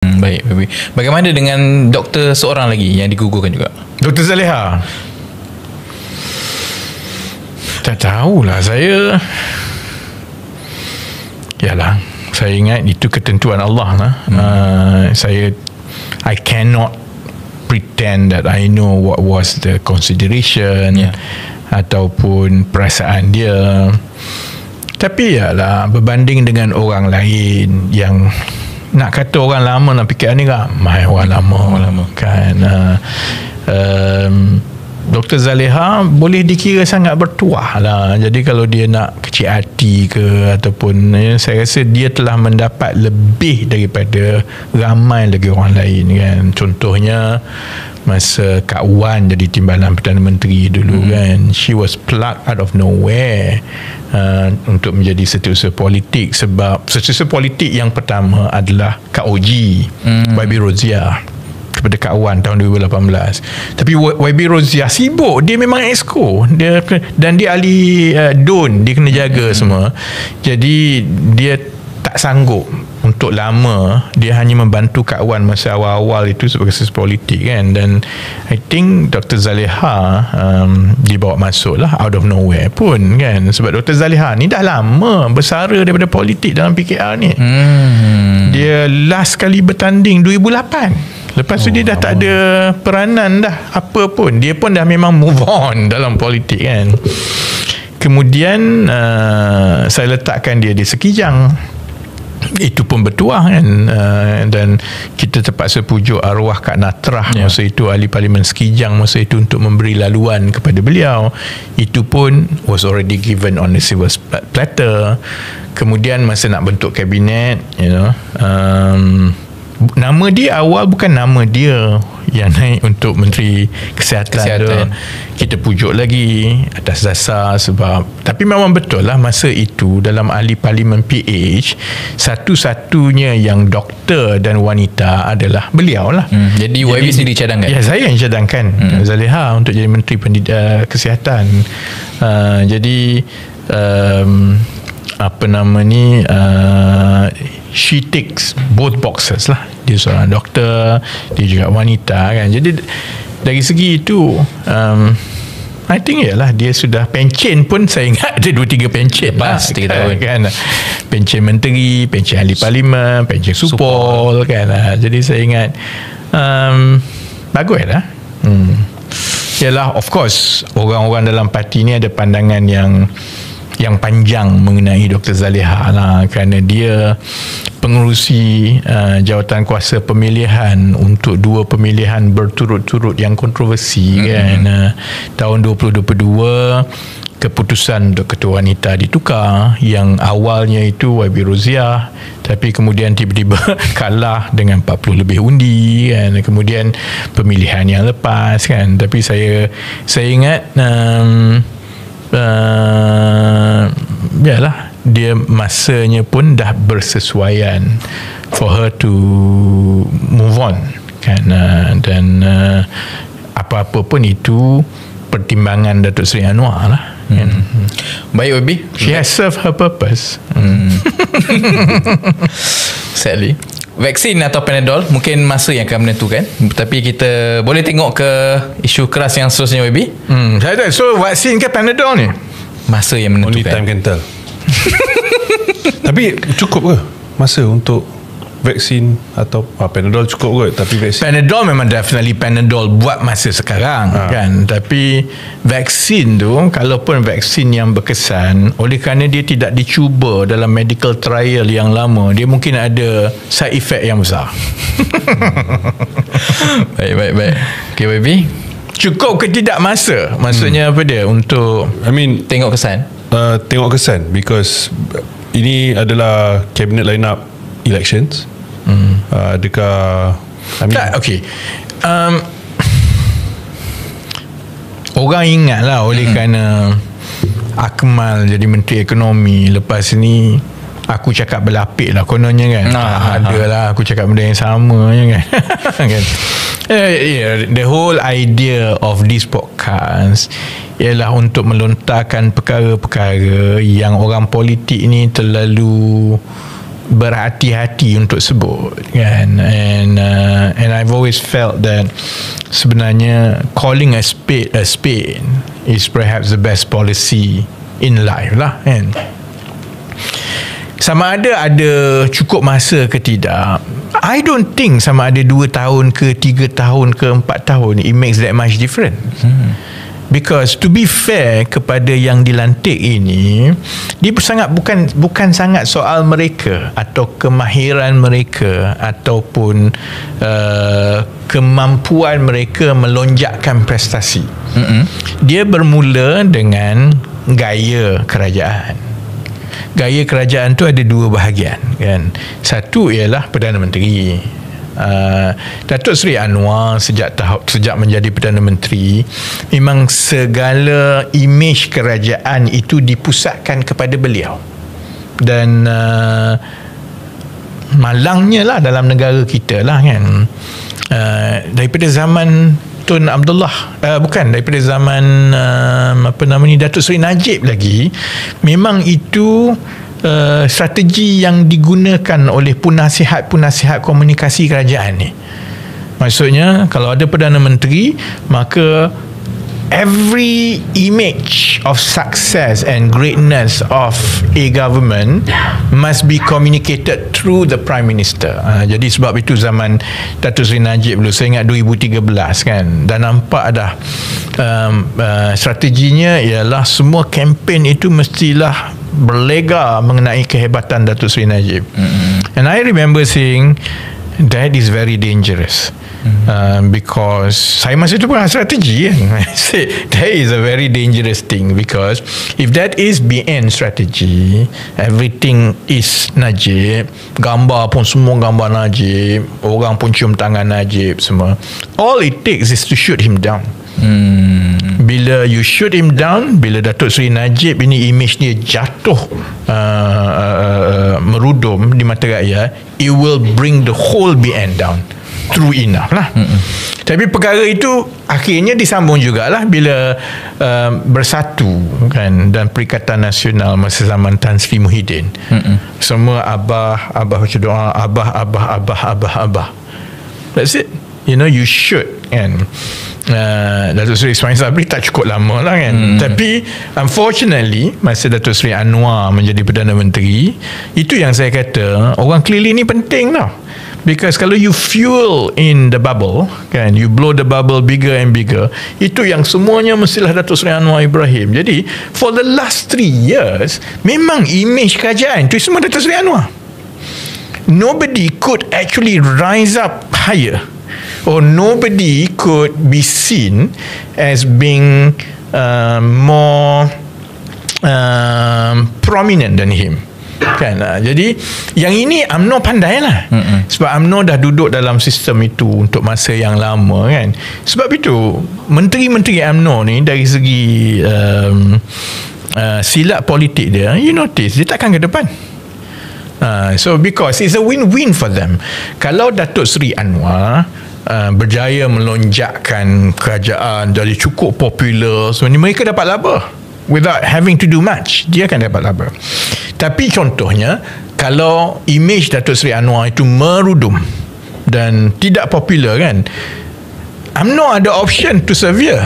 Baik. Bagaimana dengan doktor seorang lagi yang digugurkan juga? Dr. Zaleha. Tak tahulah saya. Yalah, saya ingat itu ketentuan Allah lah. I cannot pretend that I know what was the consideration ataupun perasaan dia. Tapi yalah, berbanding dengan orang lain yang nak kata orang lama dalam PKR ni ramai orang lama kan. Dr. Zaleha boleh dikira sangat bertuah lah. Jadi kalau dia nak kecil hati ke ataupun saya rasa dia telah mendapat lebih daripada ramai lagi orang lain kan. Contohnya masa Kak Wan jadi Timbalan Perdana Menteri dulu kan, she was plucked out of nowhere untuk menjadi setiausaha politik. Sebab setiausaha politik yang pertama adalah Kak Oji, YB Roziah kepada Kak Wan tahun 2018. Tapi YB Roziah sibuk, dia memang exco dia, dan dia ahli DUN, dia kena jaga semua. Jadi dia tak sanggup untuk lama, dia hanya membantu Kak Wan masa awal-awal itu sebagai setiausaha politik kan. Dan I think Dr. Zaleha dibawa masuk lah out of nowhere pun kan. Sebab Dr. Zaleha ni dah lama bersara daripada politik dalam PKR ni. Dia last kali bertanding 2008. Lepas tu dia dah tak ada peranan dah apa pun. Dia pun dah memang move on dalam politik kan. Kemudian saya letakkan dia di Sekijang. Itu pun bertuah kan. Dan kita terpaksa pujuk arwah Kak Natrah masa itu, ahli Parlimen Sekijang masa itu, untuk memberi laluan kepada beliau. Itu pun was already given on the silver platter. Kemudian masa nak bentuk kabinet, nama dia awal bukan nama dia yang naik untuk Menteri Kesihatan. Kita pujuk lagi atas dasar sebab, tapi memang betul lah masa itu dalam ahli Parlimen PH satu-satunya yang doktor dan wanita adalah beliau lah. Jadi YB sendiri cadangkan? Ya, saya yang cadangkan Zaleha untuk jadi Menteri Kesihatan. Jadi she ticks both boxes lah. Dia seorang doktor, dia juga wanita kan. Jadi dari segi itu I think dia sudah pencen pun, saya ingat ada 2-3 pencen lepas 3 tahun kan. Pencen menteri, pencen ahli parlimen, pencen supol kan. Jadi saya ingat bagus lah. Yalah, of course orang-orang dalam parti ni ada pandangan yang panjang mengenai Dr. Zaleha lah, kerana dia pengerusi jawatan kuasa pemilihan untuk 2 pemilihan berturut-turut yang kontroversi kan. Tahun 2022 keputusan untuk ketua wanita ditukar, yang awalnya itu YB Roziah, tapi kemudian tiba-tiba kalah dengan 40 lebih undi kan. Kemudian pemilihan yang lepas kan. Tapi saya ingat dia masanya pun dah bersesuaian for her to move on kan. Dan apa-apa pun itu pertimbangan Datuk Seri Anwar lah kan. Baik YB, she has served her purpose. Sadly, vaksin atau Panadol mungkin masa yang akan menentukan. Tapi kita boleh tengok ke isu keras yang seterusnya YB. Saya tak. So vaksin ke Panadol ni? Masa yang menentukan. Only time can tell. Tapi cukup ke masa untuk vaksin atau Panadol cukup kot? Tapi vaksin, Panadol memang definitely Panadol buat masa sekarang kan. Tapi vaksin tu, kalaupun vaksin yang berkesan, oleh kerana dia tidak dicuba dalam medical trial yang lama, dia mungkin ada side effect yang besar. Baik. Okay YB, cukup ke tidak masa? Maksudnya apa dia? Untuk tengok kesan. Tengok kesan, because ini adalah cabinet line-up elections. Adakah tak, okay. Orang ingat lah oleh kerana Akmal jadi Menteri Ekonomi, lepas ni aku cakap berlapik lah kononnya kan. Adalah aku cakap benda yang sama je kan. Kan? The whole idea of this podcast ialah untuk melontarkan perkara-perkara yang orang politik ni terlalu berhati-hati untuk sebut kan, and I've always felt that sebenarnya calling a spade is perhaps the best policy in life lah kan. Sama ada cukup masa ke tidak, I don't think sama ada 2 tahun ke 3 tahun ke 4 tahun it makes that much difference. Because to be fair kepada yang dilantik ini, dia bukan sangat soal mereka atau kemahiran mereka ataupun kemampuan mereka melonjakkan prestasi. Dia bermula dengan gaya kerajaan. Gaya kerajaan tu ada 2 bahagian kan. Satu ialah Perdana Menteri. Datuk Seri Anwar sejak menjadi Perdana Menteri, memang segala imej kerajaan itu dipusatkan kepada beliau. Dan malangnya lah dalam negara kita lah kan, daripada zaman Tun Abdullah, daripada zaman Datuk Seri Najib lagi, memang itu strategi yang digunakan oleh penasihat komunikasi kerajaan ni. Maksudnya kalau ada Perdana Menteri, maka every image of success and greatness of a government must be communicated through the Prime Minister. Jadi sebab itu zaman Datuk Seri Najib dulu, saya ingat 2013 kan, dah nampak dah strateginya ialah semua kempen itu mestilah berlega mengenai kehebatan Datuk Seri Najib. And I remember saying that is very dangerous. Because saya masa itu pun strategi kan. I say that is a very dangerous thing, because if that is BN strategy, everything is Najib, gambar pun semua gambar Najib, orang pun cium tangan Najib semua, all it takes is to shoot him down. Bila you shoot him down, bila Datuk Seri Najib ini image dia jatuh merudum di mata rakyat, it will bring the whole BN down. True enough lah. Tapi perkara itu akhirnya disambung jugalah bila Bersatu kan, dan Perikatan Nasional masa zaman Tan Sri Muhyiddin. Semua abah baca doa, abah. That's it. You know, you should kan. Datuk Seri Ismail Sabri tak cukup lama lah kan. Tapi unfortunately masa Datuk Seri Anwar menjadi Perdana Menteri, itu yang saya kata orang keliling ni penting tau. Because kalau you fuel in the bubble kan, you blow the bubble bigger and bigger, itu yang semuanya mestilah Datuk Seri Anwar Ibrahim. Jadi for the last 3 years memang image kerajaan itu semua Datuk Seri Anwar. Nobody could actually rise up higher, or nobody could be seen as being more prominent than him kan. Jadi yang ini UMNO pandai lah. Sebab UMNO dah duduk dalam sistem itu untuk masa yang lama kan. Sebab itu menteri-menteri UMNO ni dari segi silat politik dia, you notice dia takkan ke depan. So because it's a win-win for them. Kalau Datuk Seri Anwar berjaya melonjakkan kerajaan jadi cukup popular, sebenarnya mereka dapat laba without having to do much. Dia akan dapat laba. Tapi contohnya kalau image Datuk Seri Anwar itu merudum dan tidak popular kan, UMNO ada option to severe.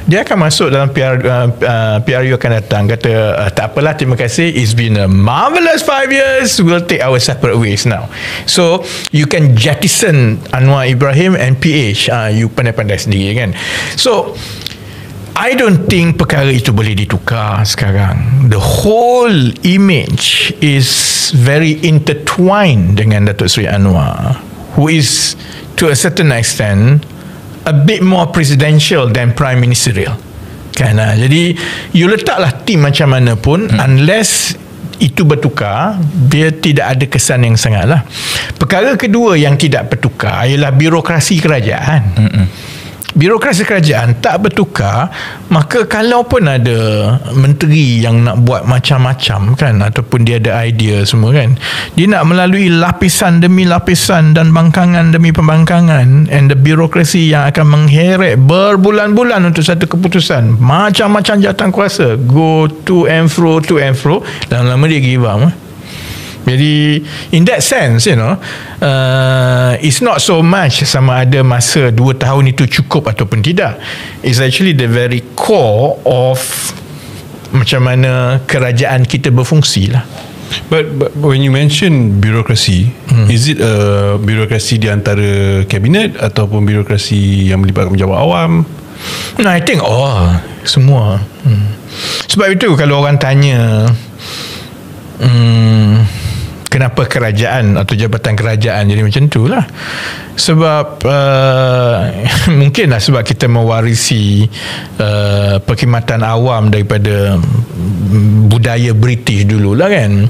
Dia akan masuk dalam PRU akan datang, kata tak apalah, terima kasih, it's been a marvelous 5 years, we'll take our separate ways now. So you can jettison Anwar Ibrahim and PH, you pandai-pandai sendiri kan. So I don't think perkara itu boleh ditukar sekarang. The whole image is very intertwined dengan Datuk Seri Anwar, who is to a certain extent a bit more presidential than prime ministerial kan. Jadi you letaklah tim macam mana pun, unless itu bertukar, dia tidak ada kesan yang sangat lah. Perkara kedua yang tidak bertukar ialah birokrasi kerajaan. Birokrasi kerajaan tak bertukar, maka kalaupun ada menteri yang nak buat macam-macam kan, ataupun dia ada idea semua kan, dia nak melalui lapisan demi lapisan dan bangkangan demi pembangkangan, and the birokrasi yang akan mengheret berbulan-bulan untuk satu keputusan, macam-macam jawatan kuasa, go to and fro, lama-lama dia give up. Jadi in that sense, it's not so much sama ada masa 2 tahun itu cukup ataupun tidak. It's actually the very core of macam mana kerajaan kita berfungsi lah. But when you mention birokrasi, is it birokrasi di antara kabinet ataupun birokrasi yang melibatkan pejabat awam? No, I think semua. Sebab itu kalau orang tanya kenapa kerajaan atau jabatan kerajaan jadi macam tu lah, sebab mungkinlah sebab kita mewarisi perkhidmatan awam daripada budaya British dululah kan.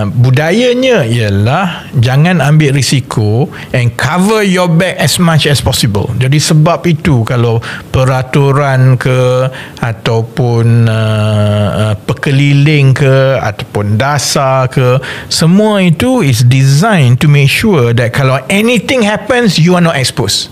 Budayanya ialah jangan ambil risiko and cover your back as much as possible. Jadi sebab itu kalau peraturan ke ataupun pekeliling ke ataupun dasar ke, semua itu is designed to make sure that kalau anything happens you are not exposed.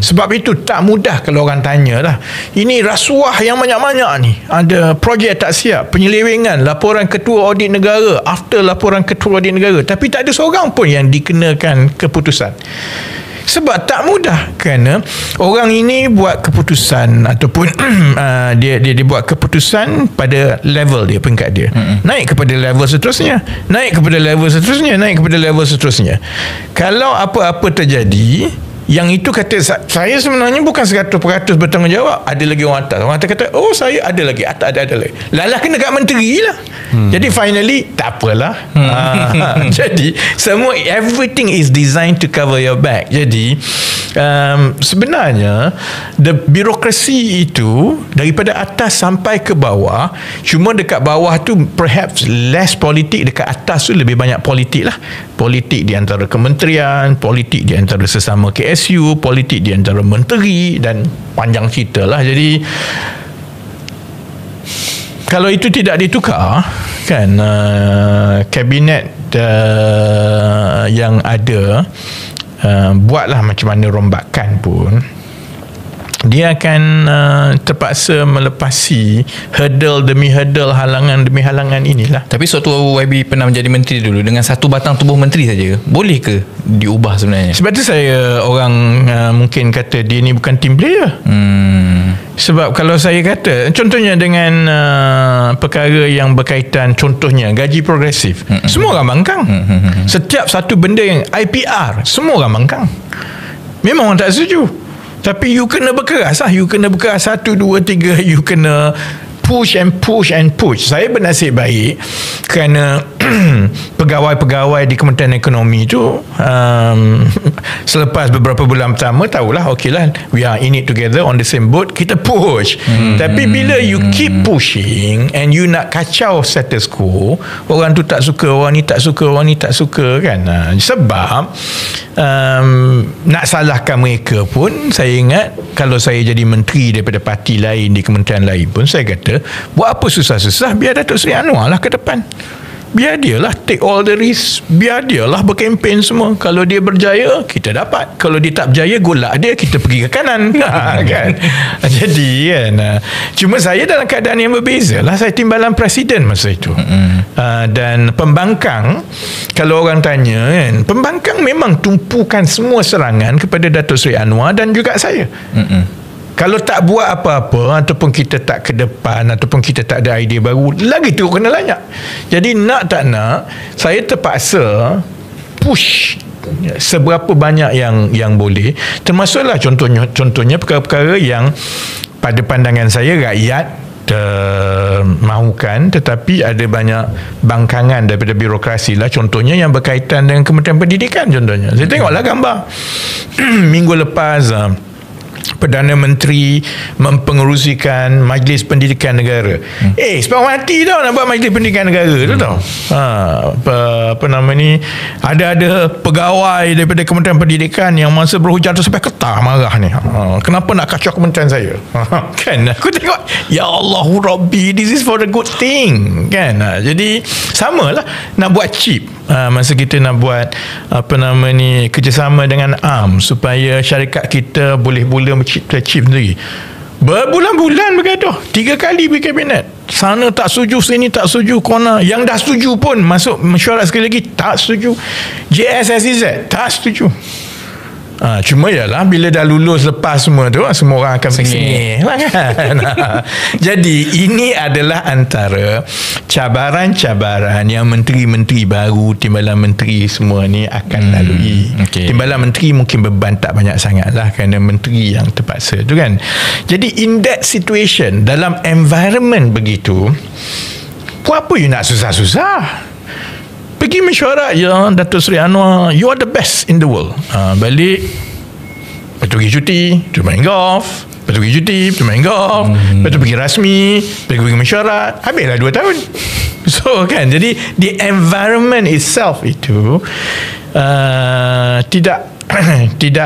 Sebab itu tak mudah kalau orang tanya lah, ini rasuah yang banyak-banyak ni, ada projek tak siap, penyelewengan, laporan ketua audit negara, after laporan ketua audit negara, tapi tak ada seorang pun yang dikenakan keputusan. Sebab tak mudah, kerana orang ini buat keputusan ataupun dia buat keputusan pada level dia, peringkat dia, naik kepada level seterusnya, naik kepada level seterusnya, naik kepada level seterusnya. Kalau apa-apa terjadi, yang itu kata saya sebenarnya bukan 100% bertanggungjawab, ada lagi orang atas. Orang atas kata saya ada lagi, atas ada lagi, lalah kena kat menteri lah. Jadi finally tak apalah. Jadi semua, everything is designed to cover your back. Jadi sebenarnya the birokrasi itu daripada atas sampai ke bawah, cuma dekat bawah tu perhaps less politik, dekat atas tu lebih banyak politik lah. Politik di antara kementerian, politik di antara sesama KSU, politik di antara menteri, dan panjang cerita lah. Jadi kalau itu tidak ditukar kan, kabinet yang ada, buatlah macam mana rombakan pun, dia akan terpaksa melepasi hurdle demi hurdle, halangan demi halangan inilah. Tapi sewaktu YB pernah menjadi menteri dulu, dengan satu batang tubuh menteri saja, boleh ke diubah sebenarnya? Sebab tu saya, orang mungkin kata dia ni bukan team player. Sebab kalau saya kata, contohnya dengan perkara yang berkaitan, contohnya gaji progresif, semua orang bangkang. Setiap satu benda yang IPR, semua orang bangkang. Memang orang tak setuju. Tapi you kena berkeras lah. You kena berkeras 1, 2, 3. You kena push and push and push. Saya bernasib baik kerana pegawai-pegawai di Kementerian Ekonomi tu selepas beberapa bulan pertama tahulah, okay lah, we are in it together, on the same boat, kita push. Tapi bila you keep pushing and you nak kacau status quo, orang tu tak suka, orang ni tak suka, orang ni tak suka kan. Sebab nak salahkan mereka pun, saya ingat kalau saya jadi menteri daripada parti lain di kementerian lain pun, saya kata buat apa susah-susah, biar Datuk Seri Anwar lah ke depan, biar dia lah take all the risk, biar dia lah berkempen semua. Kalau dia berjaya, kita dapat. Kalau dia tak berjaya, golak dia, kita pergi ke kanan. Kan? Jadi kan, cuma saya dalam keadaan yang berbeza lah. Saya timbalan presiden masa itu. Dan pembangkang, kalau orang tanya kan, pembangkang memang tumpukan semua serangan kepada Datuk Seri Anwar dan juga saya. Kalau tak buat apa-apa, ataupun kita tak ke depan, ataupun kita tak ada idea baru, lagi tu kena lanyak. Jadi nak tak nak, saya terpaksa push seberapa banyak yang boleh. Termasuklah contohnya perkara-perkara yang pada pandangan saya rakyat mahukan, tetapi ada banyak bangkangan daripada birokrasi lah. Contohnya yang berkaitan dengan Kementerian Pendidikan. Contohnya saya tengoklah gambar minggu lepas, Perdana Menteri mempengerusikan Majlis Pendidikan Negara. Sebab mati tau nak buat Majlis Pendidikan Negara tu tau. Apa nama ni, ada pegawai daripada Kementerian Pendidikan yang masa berhujung tu sampai ketah marah ni. Kenapa nak kacau kementerian saya? Kan aku tengok, ya Allah Rabbi, this is for the good thing kan. Jadi samalah nak buat chip. Masa kita nak buat apa nama ni, kerjasama dengan ARM supaya syarikat kita boleh mula mencipta chip sendiri, berbulan-bulan bergaduh, 3 kali pergi kabinet. sana tak setuju, sini tak setuju, corner yang dah setuju pun masuk mesyuarat sekali lagi tak setuju, JSSZ tak setuju. Cuma yalah bila dah lulus lepas semua tu, semua orang akan sengih lah kan. Jadi ini adalah antara cabaran-cabaran yang menteri-menteri baru, timbalan menteri semua ni akan lalui. Timbalan menteri mungkin beban tak banyak sangat lah kerana menteri yang terpaksa tu kan. Jadi in that situation, dalam environment begitu, buat apa you nak susah-susah? Pergi mesyuarat, ya Datuk Seri Anwar, you are the best in the world. Balik, lepas tu pergi cuti, tu main golf, lepas tu pergi cuti, tu main golf, lepas tu pergi rasmi, pergi mesyuarat, habislah 2 tahun. So kan, jadi the environment itself itu tidak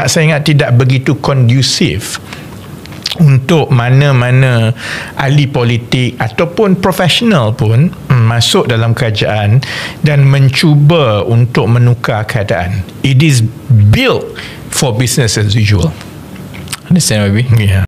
saya ingat tidak begitu kondusif untuk mana-mana ahli politik ataupun profesional pun masuk dalam kerajaan dan mencuba untuk menukar keadaan. It is built for business as usual. Understand, Baby? Yeah.